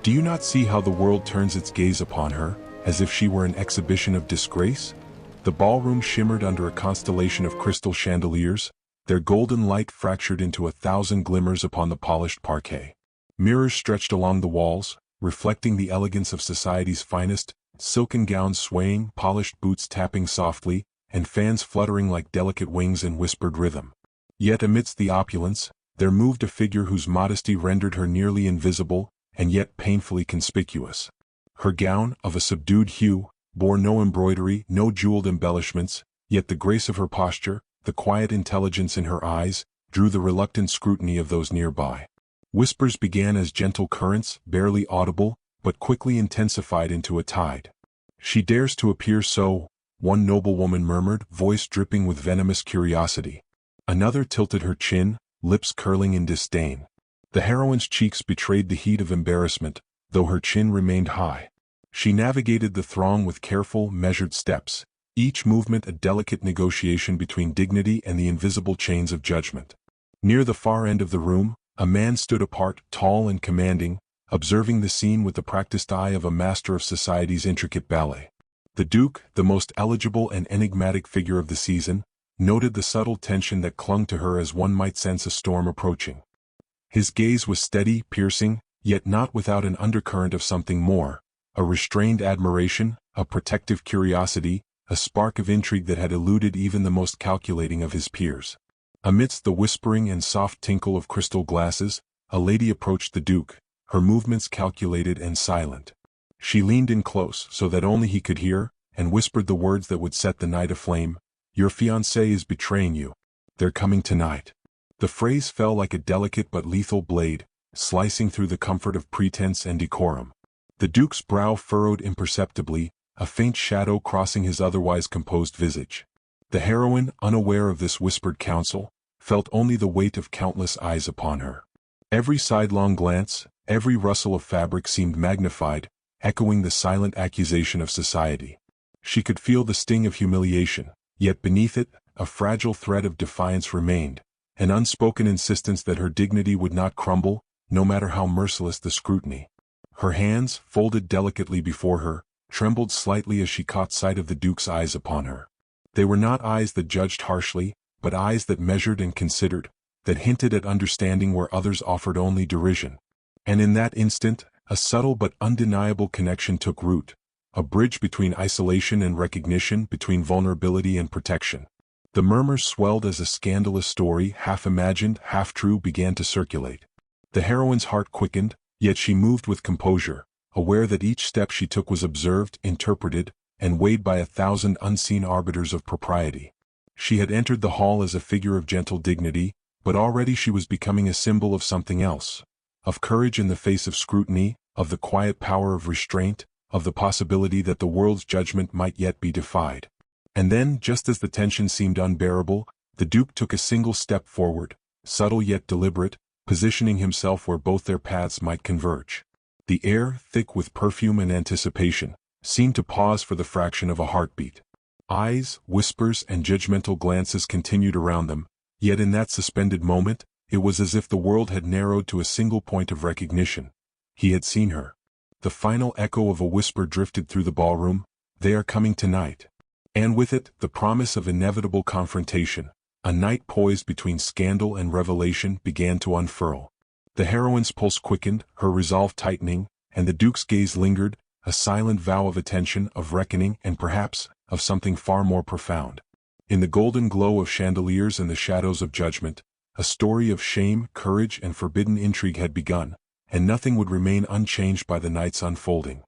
Do you not see how the world turns its gaze upon her, as if she were an exhibition of disgrace? The ballroom shimmered under a constellation of crystal chandeliers, their golden light fractured into 1,000 glimmers upon the polished parquet. Mirrors stretched along the walls, reflecting the elegance of society's finest, silken gowns swaying, polished boots tapping softly, and fans fluttering like delicate wings in whispered rhythm. Yet amidst the opulence, there moved a figure whose modesty rendered her nearly invisible, and yet painfully conspicuous. Her gown, of a subdued hue, bore no embroidery, no jeweled embellishments, yet the grace of her posture, the quiet intelligence in her eyes, drew the reluctant scrutiny of those nearby. Whispers began as gentle currents, barely audible, but quickly intensified into a tide. "She dares to appear so," one noblewoman murmured, voice dripping with venomous curiosity. Another tilted her chin, lips curling in disdain. The heroine's cheeks betrayed the heat of embarrassment, though her chin remained high. She navigated the throng with careful, measured steps, each movement a delicate negotiation between dignity and the invisible chains of judgment. Near the far end of the room, a man stood apart, tall and commanding, observing the scene with the practiced eye of a master of society's intricate ballet. The Duke, the most eligible and enigmatic figure of the season, noted the subtle tension that clung to her as one might sense a storm approaching. His gaze was steady, piercing, yet not without an undercurrent of something more, a restrained admiration, a protective curiosity, a spark of intrigue that had eluded even the most calculating of his peers. Amidst the whispering and soft tinkle of crystal glasses, a lady approached the Duke, her movements calculated and silent. She leaned in close so that only he could hear, and whispered the words that would set the night aflame. "Your fiancé is betraying you. They're coming tonight." The phrase fell like a delicate but lethal blade, slicing through the comfort of pretense and decorum. The Duke's brow furrowed imperceptibly, a faint shadow crossing his otherwise composed visage. The heroine, unaware of this whispered counsel, felt only the weight of countless eyes upon her. Every sidelong glance, every rustle of fabric seemed magnified, echoing the silent accusation of society. She could feel the sting of humiliation, yet beneath it, a fragile thread of defiance remained, an unspoken insistence that her dignity would not crumble, no matter how merciless the scrutiny. Her hands, folded delicately before her, trembled slightly as she caught sight of the Duke's eyes upon her. They were not eyes that judged harshly, but eyes that measured and considered, that hinted at understanding where others offered only derision. And in that instant, a subtle but undeniable connection took root, a bridge between isolation and recognition, between vulnerability and protection. The murmurs swelled as a scandalous story, half imagined, half true, began to circulate. The heroine's heart quickened, yet she moved with composure, aware that each step she took was observed, interpreted, and weighed by 1,000 unseen arbiters of propriety. She had entered the hall as a figure of gentle dignity, but already she was becoming a symbol of something else, of courage in the face of scrutiny, of the quiet power of restraint, of the possibility that the world's judgment might yet be defied. And then, just as the tension seemed unbearable, the Duke took a single step forward, subtle yet deliberate, positioning himself where both their paths might converge. The air, thick with perfume and anticipation, seemed to pause for the fraction of a heartbeat. Eyes, whispers, and judgmental glances continued around them, yet in that suspended moment, it was as if the world had narrowed to a single point of recognition. He had seen her. The final echo of a whisper drifted through the ballroom, "They are coming tonight." And with it, the promise of inevitable confrontation. A night poised between scandal and revelation began to unfurl. The heroine's pulse quickened, her resolve tightening, and the Duke's gaze lingered, a silent vow of attention, of reckoning, and perhaps, of something far more profound. In the golden glow of chandeliers and the shadows of judgment, a story of shame, courage, and forbidden intrigue had begun, and nothing would remain unchanged by the night's unfolding.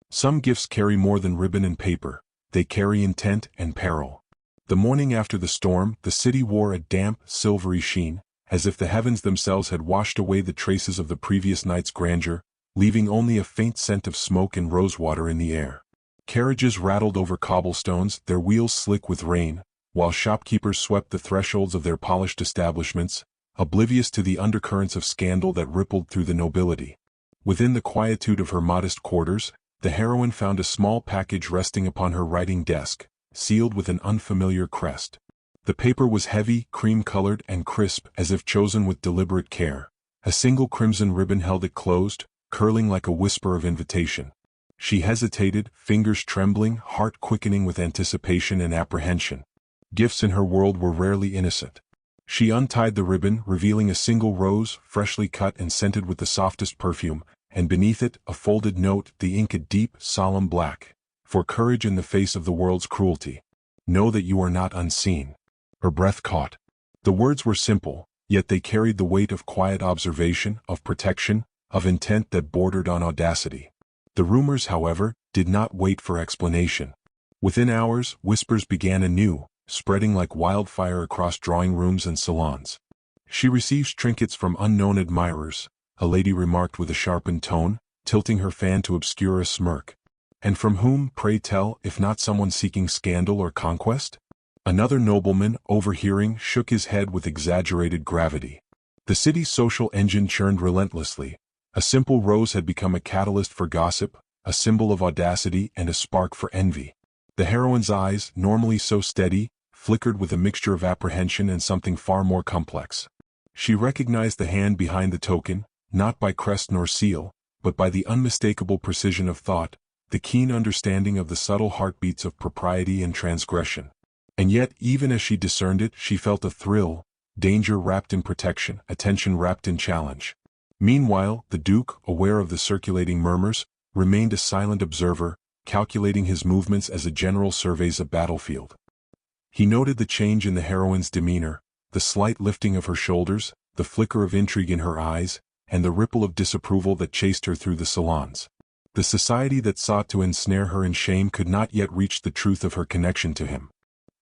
Some gifts carry more than ribbon and paper. They carry intent and peril. The morning after the storm, the city wore a damp, silvery sheen, as if the heavens themselves had washed away the traces of the previous night's grandeur, leaving only a faint scent of smoke and rosewater in the air. Carriages rattled over cobblestones, their wheels slick with rain, while shopkeepers swept the thresholds of their polished establishments, oblivious to the undercurrents of scandal that rippled through the nobility. Within the quietude of her modest quarters, the heroine found a small package resting upon her writing desk, sealed with an unfamiliar crest. The paper was heavy, cream-colored, and crisp, as if chosen with deliberate care. A single crimson ribbon held it closed, curling like a whisper of invitation. She hesitated, fingers trembling, heart quickening with anticipation and apprehension. Gifts in her world were rarely innocent. She untied the ribbon, revealing a single rose, freshly cut and scented with the softest perfume, and beneath it, a folded note, the ink a deep, solemn black. For courage in the face of the world's cruelty. Know that you are not unseen. Her breath caught. The words were simple, yet they carried the weight of quiet observation, of protection, of intent that bordered on audacity. The rumors, however, did not wait for explanation. Within hours, whispers began anew, spreading like wildfire across drawing rooms and salons. She receives trinkets from unknown admirers, a lady remarked with a sharpened tone, tilting her fan to obscure a smirk. And from whom, pray tell, if not someone seeking scandal or conquest? Another nobleman, overhearing, shook his head with exaggerated gravity. The city's social engine churned relentlessly. A simple rose had become a catalyst for gossip, a symbol of audacity and a spark for envy. The heroine's eyes, normally so steady, flickered with a mixture of apprehension and something far more complex. She recognized the hand behind the token, not by crest nor seal, but by the unmistakable precision of thought, the keen understanding of the subtle heartbeats of propriety and transgression. And yet, even as she discerned it, she felt a thrill, danger wrapped in protection, attention wrapped in challenge. Meanwhile, the Duke, aware of the circulating murmurs, remained a silent observer, calculating his movements as a general surveys a battlefield. He noted the change in the heroine's demeanor, the slight lifting of her shoulders, the flicker of intrigue in her eyes, and the ripple of disapproval that chased her through the salons. The society that sought to ensnare her in shame could not yet reach the truth of her connection to him.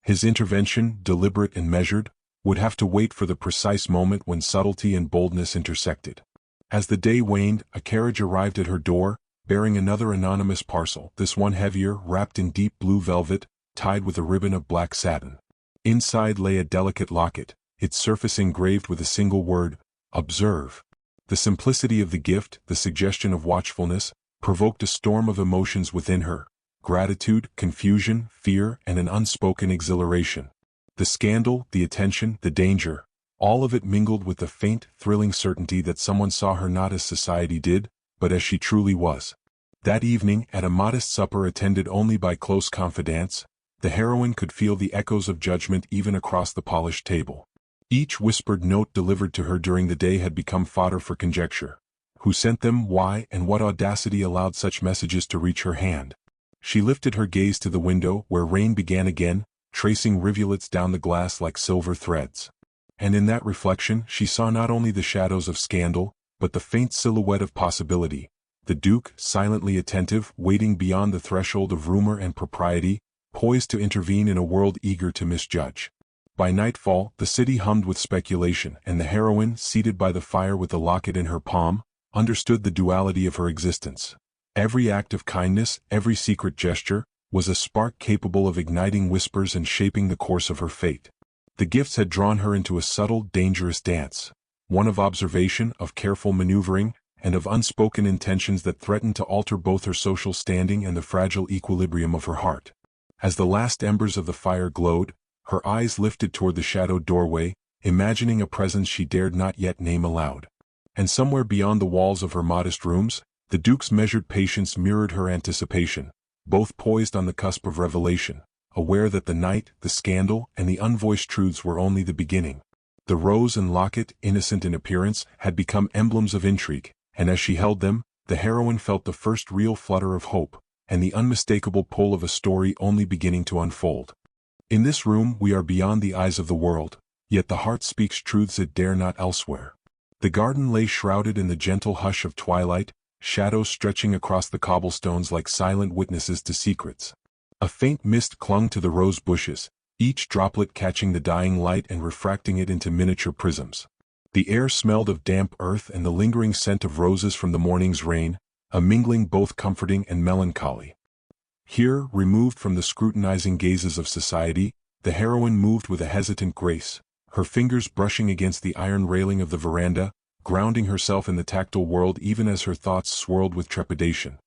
His intervention, deliberate and measured, would have to wait for the precise moment when subtlety and boldness intersected. As the day waned, a carriage arrived at her door, bearing another anonymous parcel, this one heavier, wrapped in deep blue velvet, tied with a ribbon of black satin. Inside lay a delicate locket, its surface engraved with a single word, "Observe." The simplicity of the gift, the suggestion of watchfulness, provoked a storm of emotions within her, gratitude, confusion, fear, and an unspoken exhilaration. The scandal, the attention, the danger, all of it mingled with the faint, thrilling certainty that someone saw her not as society did, but as she truly was. That evening, at a modest supper attended only by close confidants, the heroine could feel the echoes of judgment even across the polished table. Each whispered note delivered to her during the day had become fodder for conjecture. Who sent them, why, and what audacity allowed such messages to reach her hand? She lifted her gaze to the window, where rain began again, tracing rivulets down the glass like silver threads. And in that reflection she saw not only the shadows of scandal, but the faint silhouette of possibility. The Duke, silently attentive, waiting beyond the threshold of rumor and propriety, poised to intervene in a world eager to misjudge. By nightfall, the city hummed with speculation, and the heroine, seated by the fire with the locket in her palm, understood the duality of her existence. Every act of kindness, every secret gesture, was a spark capable of igniting whispers and shaping the course of her fate. The gifts had drawn her into a subtle, dangerous dance, one of observation, of careful maneuvering, and of unspoken intentions that threatened to alter both her social standing and the fragile equilibrium of her heart. As the last embers of the fire glowed, her eyes lifted toward the shadowed doorway, imagining a presence she dared not yet name aloud. And somewhere beyond the walls of her modest rooms, the Duke's measured patience mirrored her anticipation, both poised on the cusp of revelation, aware that the night, the scandal, and the unvoiced truths were only the beginning. The rose and locket, innocent in appearance, had become emblems of intrigue, and as she held them, the heroine felt the first real flutter of hope, and the unmistakable pull of a story only beginning to unfold. In this room we are beyond the eyes of the world, yet the heart speaks truths it dare not elsewhere. The garden lay shrouded in the gentle hush of twilight, shadows stretching across the cobblestones like silent witnesses to secrets. A faint mist clung to the rose bushes, each droplet catching the dying light and refracting it into miniature prisms. The air smelled of damp earth and the lingering scent of roses from the morning's rain, a mingling both comforting and melancholy. Here, removed from the scrutinizing gazes of society, the heroine moved with a hesitant grace, her fingers brushing against the iron railing of the veranda, grounding herself in the tactile world even as her thoughts swirled with trepidation.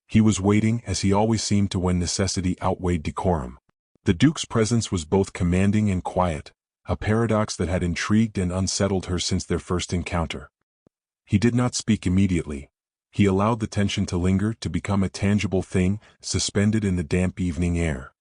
He was waiting, as he always seemed to when necessity outweighed decorum. The Duke's presence was both commanding and quiet, a paradox that had intrigued and unsettled her since their first encounter. He did not speak immediately. He allowed the tension to linger, to become a tangible thing, suspended in the damp evening air.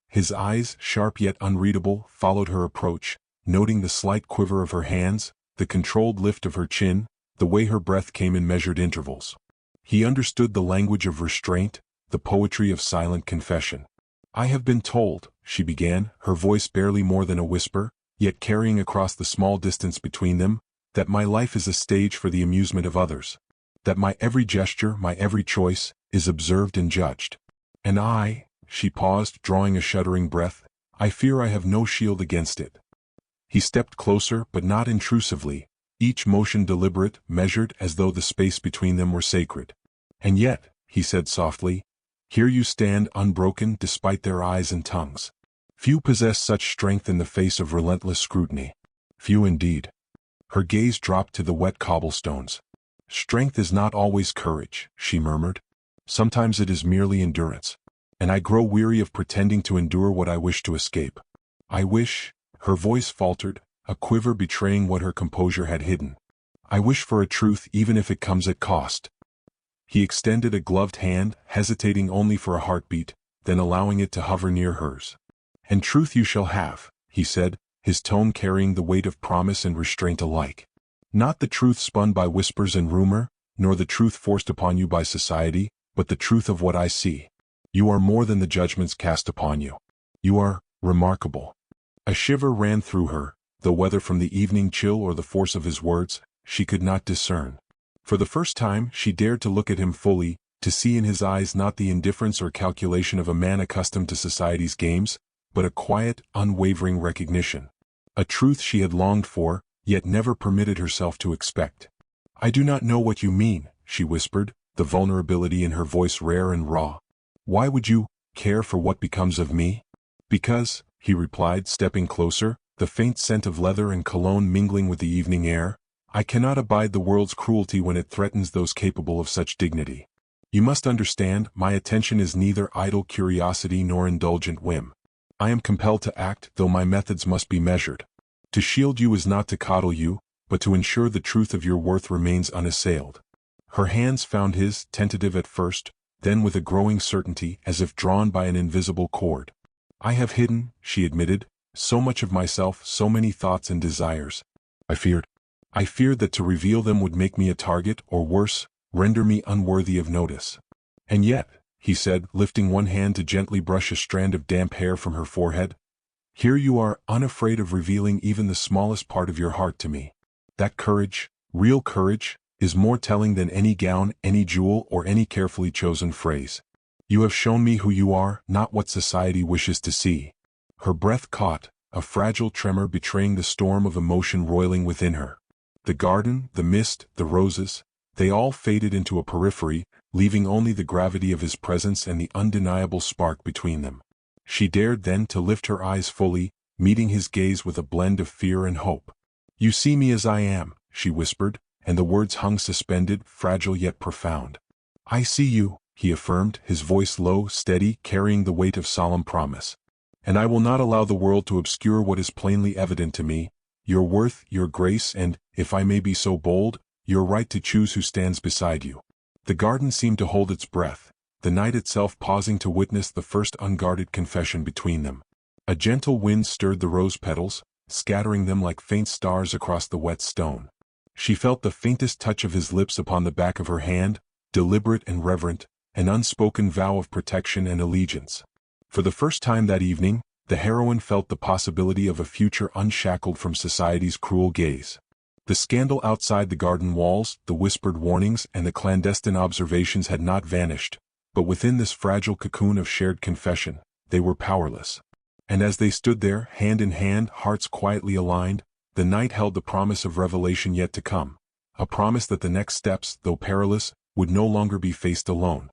His eyes, sharp yet unreadable, followed her approach, noting the slight quiver of her hands, the controlled lift of her chin, the way her breath came in measured intervals. He understood the language of restraint, the poetry of silent confession. "I have been told," she began, her voice barely more than a whisper, yet carrying across the small distance between them, "that my life is a stage for the amusement of others. That my every gesture, my every choice, is observed and judged. And she paused, drawing a shuddering breath, "I fear I have no shield against it." He stepped closer, but not intrusively, each motion deliberate, measured, as though the space between them were sacred. "And yet," he said softly, "here you stand unbroken despite their eyes and tongues. Few possess such strength in the face of relentless scrutiny. Few indeed." Her gaze dropped to the wet cobblestones. "Strength is not always courage," she murmured. "Sometimes it is merely endurance. And I grow weary of pretending to endure what I wish to escape. I wish," her voice faltered, a quiver betraying what her composure had hidden. "I wish for a truth even if it comes at cost." He extended a gloved hand, hesitating only for a heartbeat, then allowing it to hover near hers. "And truth you shall have," he said, his tone carrying the weight of promise and restraint alike. "Not the truth spun by whispers and rumor, nor the truth forced upon you by society, but the truth of what I see. You are more than the judgments cast upon you. You are remarkable." A shiver ran through her, though whether from the evening chill or the force of his words, she could not discern. For the first time she dared to look at him fully, to see in his eyes not the indifference or calculation of a man accustomed to society's games, but a quiet, unwavering recognition. A truth she had longed for, yet never permitted herself to expect. "I do not know what you mean," she whispered, the vulnerability in her voice rare and raw. "Why would you care for what becomes of me?" "Because," he replied, stepping closer, the faint scent of leather and cologne mingling with the evening air, "I cannot abide the world's cruelty when it threatens those capable of such dignity. You must understand, my attention is neither idle curiosity nor indulgent whim. I am compelled to act, though my methods must be measured. To shield you is not to coddle you, but to ensure the truth of your worth remains unassailed." Her hands found his, tentative at first, then with a growing certainty, as if drawn by an invisible cord. "I have hidden," she admitted, "so much of myself, so many thoughts and desires. I feared that to reveal them would make me a target, or worse, render me unworthy of notice. And yet," he said, lifting one hand to gently brush a strand of damp hair from her forehead, "here you are, unafraid of revealing even the smallest part of your heart to me. That courage, real courage, is more telling than any gown, any jewel, or any carefully chosen phrase. You have shown me who you are, not what society wishes to see." Her breath caught, a fragile tremor betraying the storm of emotion roiling within her. The garden, the mist, the roses, they all faded into a periphery, leaving only the gravity of his presence and the undeniable spark between them. She dared then to lift her eyes fully, meeting his gaze with a blend of fear and hope. "You see me as I am," she whispered, and the words hung suspended, fragile yet profound. "I see you," he affirmed, his voice low, steady, carrying the weight of solemn promise. "And I will not allow the world to obscure what is plainly evident to me, your worth, your grace, and, if I may be so bold, your right to choose who stands beside you." The garden seemed to hold its breath, the night itself pausing to witness the first unguarded confession between them. A gentle wind stirred the rose petals, scattering them like faint stars across the wet stone. She felt the faintest touch of his lips upon the back of her hand, deliberate and reverent, an unspoken vow of protection and allegiance. For the first time that evening, the heroine felt the possibility of a future unshackled from society's cruel gaze. The scandal outside the garden walls, the whispered warnings, and the clandestine observations had not vanished, but within this fragile cocoon of shared confession, they were powerless. And as they stood there, hand in hand, hearts quietly aligned, the night held the promise of revelation yet to come, a promise that the next steps, though perilous, would no longer be faced alone.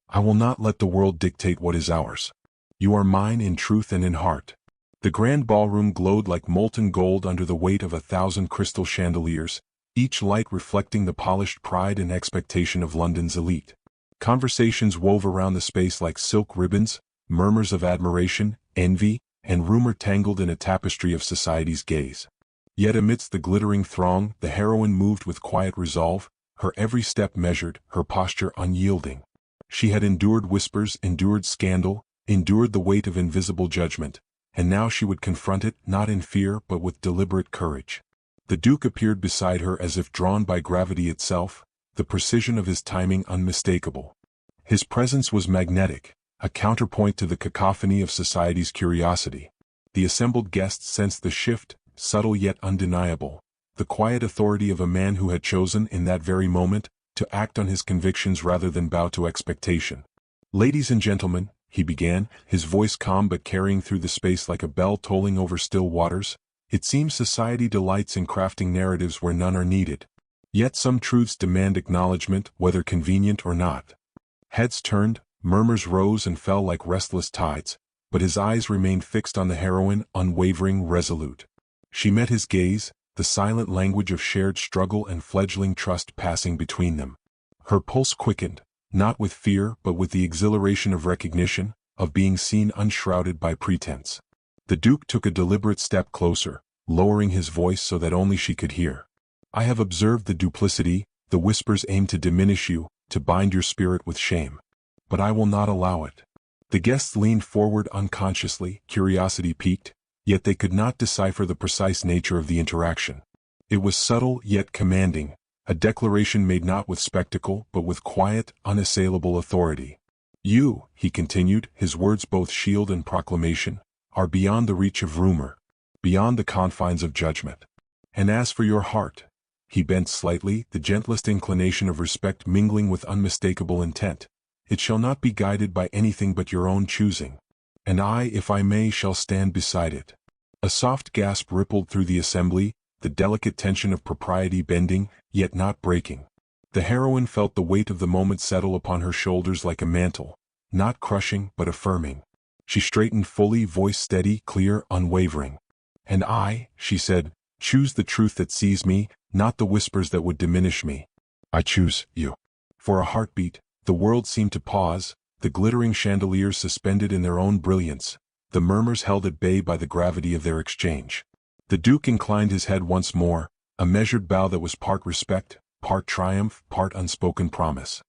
"I will not let the world dictate what is ours. You are mine in truth and in heart." The grand ballroom glowed like molten gold under the weight of 1,000 crystal chandeliers, each light reflecting the polished pride and expectation of London's elite. Conversations wove around the space like silk ribbons, murmurs of admiration, envy, and rumor tangled in a tapestry of society's gaze. Yet amidst the glittering throng, the heroine moved with quiet resolve, her every step measured, her posture unyielding. She had endured whispers, endured scandal, endured the weight of invisible judgment, and now she would confront it not in fear but with deliberate courage. The Duke appeared beside her as if drawn by gravity itself, the precision of his timing unmistakable. His presence was magnetic, a counterpoint to the cacophony of society's curiosity. The assembled guests sensed the shift, subtle yet undeniable, the quiet authority of a man who had chosen in that very moment to act on his convictions rather than bow to expectation. "Ladies and gentlemen," he began, his voice calm but carrying through the space like a bell tolling over still waters, "it seems society delights in crafting narratives where none are needed. Yet some truths demand acknowledgement, whether convenient or not." Heads turned, murmurs rose and fell like restless tides, but his eyes remained fixed on the heroine, unwavering, resolute. She met his gaze, the silent language of shared struggle and fledgling trust passing between them. Her pulse quickened, not with fear but with the exhilaration of recognition, of being seen unshrouded by pretense. The Duke took a deliberate step closer, lowering his voice so that only she could hear. "I have observed the duplicity, the whispers aim to diminish you, to bind your spirit with shame. But I will not allow it." The guests leaned forward unconsciously, curiosity piqued, yet they could not decipher the precise nature of the interaction. It was subtle yet commanding, a declaration made not with spectacle but with quiet, unassailable authority. "You," he continued, his words both shield and proclamation, "are beyond the reach of rumor, beyond the confines of judgment. And as for your heart," he bent slightly, the gentlest inclination of respect mingling with unmistakable intent, "it shall not be guided by anything but your own choosing. And I, if I may, shall stand beside it." A soft gasp rippled through the assembly, the delicate tension of propriety bending, yet not breaking. The heroine felt the weight of the moment settle upon her shoulders like a mantle, not crushing but affirming. She straightened fully, voice steady, clear, unwavering. "And I," she said, "choose the truth that sees me, not the whispers that would diminish me. I choose you." For a heartbeat, the world seemed to pause, the glittering chandeliers suspended in their own brilliance, the murmurs held at bay by the gravity of their exchange. The Duke inclined his head once more, a measured bow that was part respect, part triumph, part unspoken promise.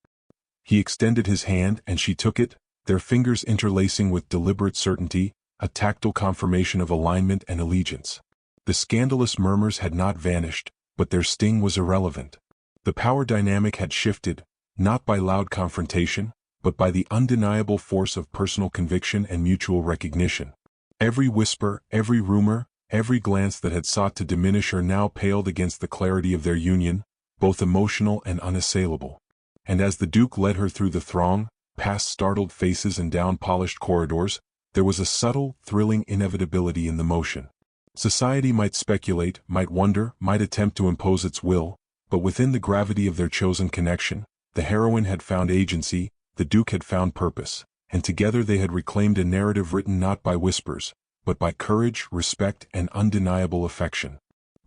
He extended his hand and she took it, their fingers interlacing with deliberate certainty, a tactile confirmation of alignment and allegiance. The scandalous murmurs had not vanished, but their sting was irrelevant. The power dynamic had shifted, not by loud confrontation, but by the undeniable force of personal conviction and mutual recognition. Every whisper, every rumor, every glance that had sought to diminish her now paled against the clarity of their union, both emotional and unassailable. And as the Duke led her through the throng, past startled faces and down polished corridors, there was a subtle, thrilling inevitability in the motion. Society might speculate, might wonder, might attempt to impose its will, but within the gravity of their chosen connection, the heroine had found agency, the Duke had found purpose, and together they had reclaimed a narrative written not by whispers, but by courage, respect, and undeniable affection.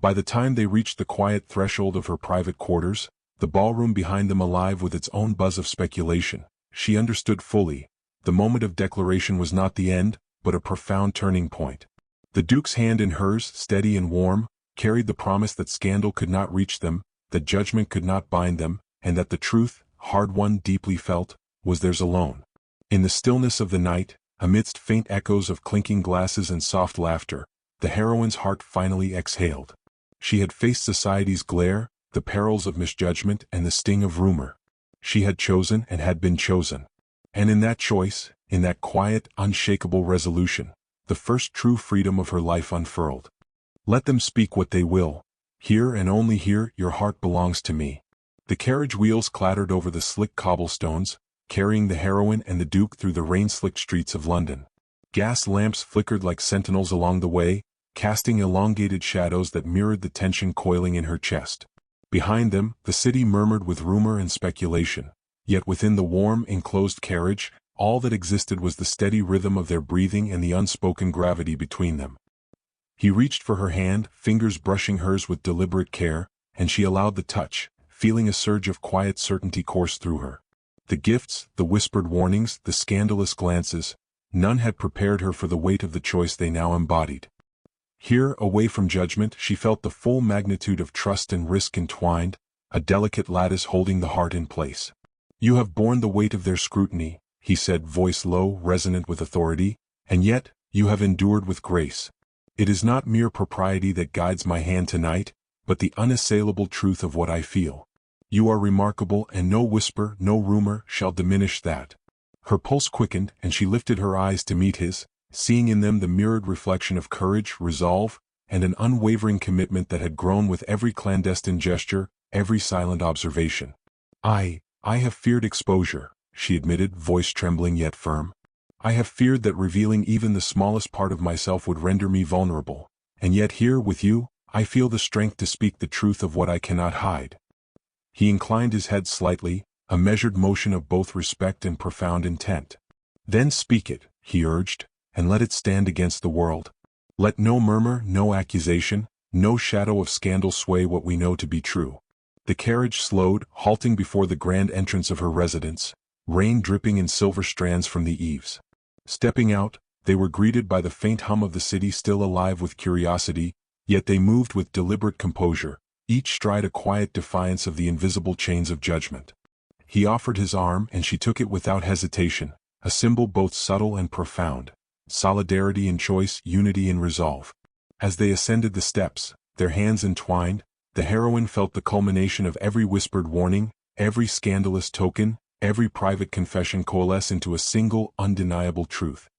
By the time they reached the quiet threshold of her private quarters, the ballroom behind them alive with its own buzz of speculation, she understood fully, the moment of declaration was not the end, but a profound turning point. The Duke's hand in hers, steady and warm, carried the promise that scandal could not reach them, that judgment could not bind them, and that the truth, hard-won, deeply felt, was theirs alone. In the stillness of the night, amidst faint echoes of clinking glasses and soft laughter, the heroine's heart finally exhaled. She had faced society's glare, the perils of misjudgment and the sting of rumor. She had chosen and had been chosen. And in that choice, in that quiet, unshakable resolution, the first true freedom of her life unfurled. "Let them speak what they will. Here and only here, your heart belongs to me." The carriage wheels clattered over the slick cobblestones, carrying the heroine and the Duke through the rain-slicked streets of London. Gas lamps flickered like sentinels along the way, casting elongated shadows that mirrored the tension coiling in her chest. Behind them, the city murmured with rumor and speculation, yet within the warm, enclosed carriage, all that existed was the steady rhythm of their breathing and the unspoken gravity between them. He reached for her hand, fingers brushing hers with deliberate care, and she allowed the touch, feeling a surge of quiet certainty course through her. The gifts, the whispered warnings, the scandalous glances, none had prepared her for the weight of the choice they now embodied. Here, away from judgment, she felt the full magnitude of trust and risk entwined, a delicate lattice holding the heart in place. "You have borne the weight of their scrutiny," he said, voice low, resonant with authority, "and yet, you have endured with grace. It is not mere propriety that guides my hand tonight, but the unassailable truth of what I feel. You are remarkable, and no whisper, no rumor, shall diminish that." Her pulse quickened, and she lifted her eyes to meet his, seeing in them the mirrored reflection of courage, resolve, and an unwavering commitment that had grown with every clandestine gesture, every silent observation. I have feared exposure," she admitted, voice trembling yet firm. "I have feared that revealing even the smallest part of myself would render me vulnerable, and yet here, with you, I feel the strength to speak the truth of what I cannot hide." He inclined his head slightly, a measured motion of both respect and profound intent. "Then speak it," he urged, "and let it stand against the world. Let no murmur, no accusation, no shadow of scandal sway what we know to be true." The carriage slowed, halting before the grand entrance of her residence, rain dripping in silver strands from the eaves. Stepping out, they were greeted by the faint hum of the city, still alive with curiosity, yet they moved with deliberate composure, each stride a quiet defiance of the invisible chains of judgment. He offered his arm, and she took it without hesitation, a symbol both subtle and profound: solidarity in choice, unity in resolve. As they ascended the steps, their hands entwined, the heroine felt the culmination of every whispered warning, every scandalous token, every private confession coalesce into a single, undeniable truth.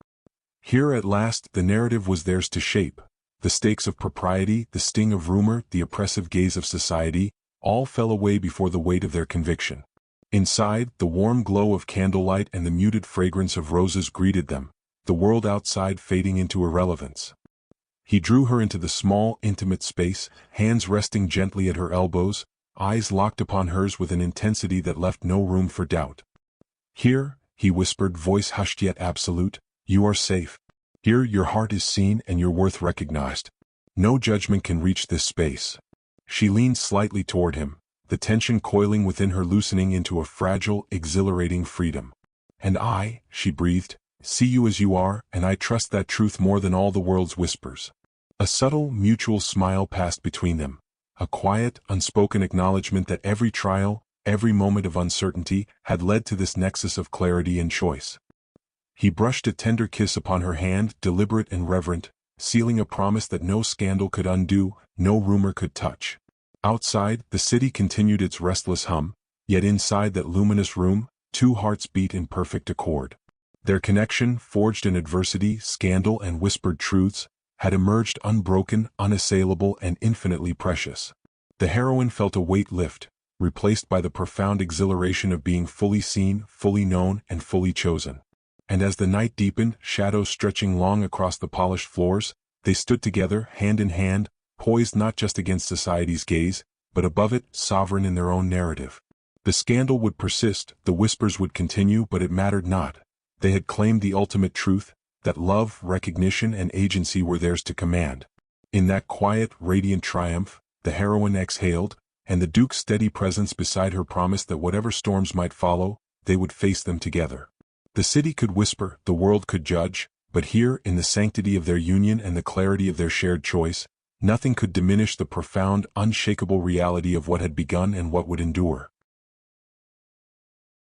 Here at last the narrative was theirs to shape. The stakes of propriety, the sting of rumor, the oppressive gaze of society, all fell away before the weight of their conviction. Inside, the warm glow of candlelight and the muted fragrance of roses greeted them, the world outside fading into irrelevance. He drew her into the small, intimate space, hands resting gently at her elbows, eyes locked upon hers with an intensity that left no room for doubt. "Here," he whispered, voice hushed yet absolute, "you are safe. Here your heart is seen and your worth recognized. No judgment can reach this space." She leaned slightly toward him, the tension coiling within her loosening into a fragile, exhilarating freedom. "And I," she breathed, "see you as you are, and I trust that truth more than all the world's whispers." A subtle, mutual smile passed between them, a quiet, unspoken acknowledgement that every trial, every moment of uncertainty, had led to this nexus of clarity and choice. He brushed a tender kiss upon her hand, deliberate and reverent, sealing a promise that no scandal could undo, no rumor could touch. Outside, the city continued its restless hum, yet inside that luminous room, two hearts beat in perfect accord. Their connection, forged in adversity, scandal, and whispered truths, had emerged unbroken, unassailable, and infinitely precious. The heroine felt a weight lift, replaced by the profound exhilaration of being fully seen, fully known, and fully chosen. And as the night deepened, shadows stretching long across the polished floors, they stood together, hand in hand, poised not just against society's gaze, but above it, sovereign in their own narrative. The scandal would persist, the whispers would continue, but it mattered not. They had claimed the ultimate truth, that love, recognition, and agency were theirs to command. In that quiet, radiant triumph, the heroine exhaled, and the Duke's steady presence beside her promised that whatever storms might follow, they would face them together. The city could whisper, the world could judge, but here, in the sanctity of their union and the clarity of their shared choice, nothing could diminish the profound, unshakable reality of what had begun and what would endure.